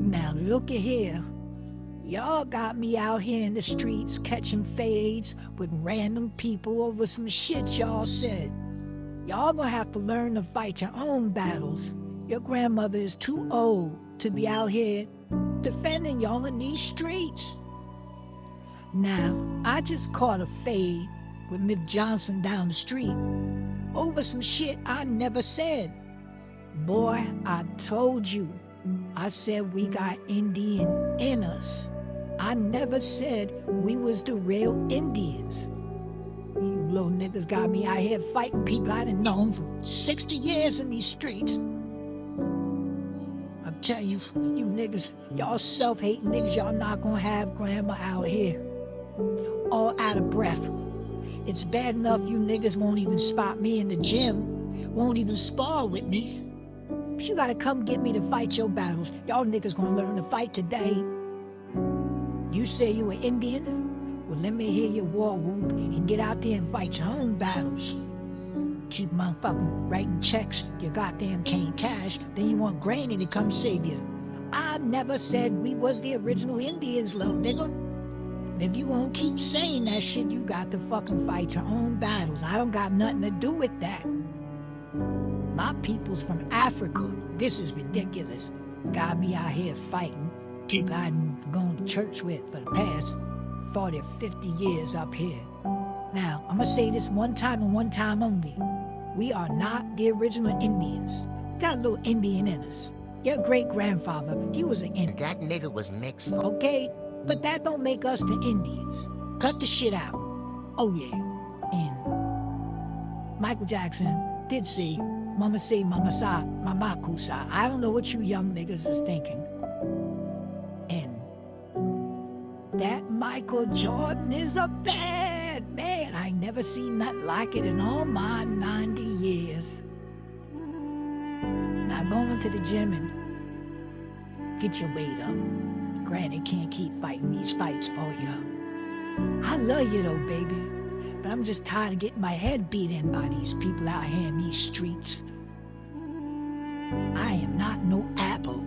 Now look at here. Y'all got me out here in the streets catching fades with random people over some shit y'all said. Y'all gonna have to learn to fight your own battles. Your grandmother is too old to be out here defending y'all in these streets. Now, I just caught a fade with Mick Johnson down the street over some shit I never said. Boy, I told you. I said we got Indian in us. I never said we was the real Indians. You little niggas got me out here fighting people I done known for 60 years in these streets. I tell you, you niggas, y'all self-hating niggas, y'all not gonna have grandma out here all out of breath. It's bad enough you niggas won't even spot me in the gym, won't even spar with me. But you gotta come get me to fight your battles. Y'all niggas gonna learn to fight today. You say you an Indian? Well, let me hear your war whoop and get out there and fight your own battles. Keep motherfucking writing checks you goddamn can't cash, then you want Granny to come save you. I never said we was the original Indians, little nigga. And if you gonna keep saying that shit, you got to fucking fight your own battles. I don't got nothing to do with that. My people's from Africa. This is ridiculous. Got me out here fighting people I've been going to church with for the past 40 or 50 years up here. Now, I'm gonna say this one time and one time only. We are not the original Indians. Got a little Indian in us. Your great-grandfather, he was an Indian. That nigga was mixed. Okay? But that don't make us the Indians. Cut the shit out. Oh yeah. And Michael Jackson did say, Mama say, Mama sa, Mama kusa. I don't know what you young niggas is thinking. And that Michael Jordan is a bad man. I never seen nothing like it in all my 90 years. Now go into the gym and get your weight up. Granny can't keep fighting these fights for you. I love you though, baby. But I'm just tired of getting my head beat in by these people out here in these streets. I am not no apple.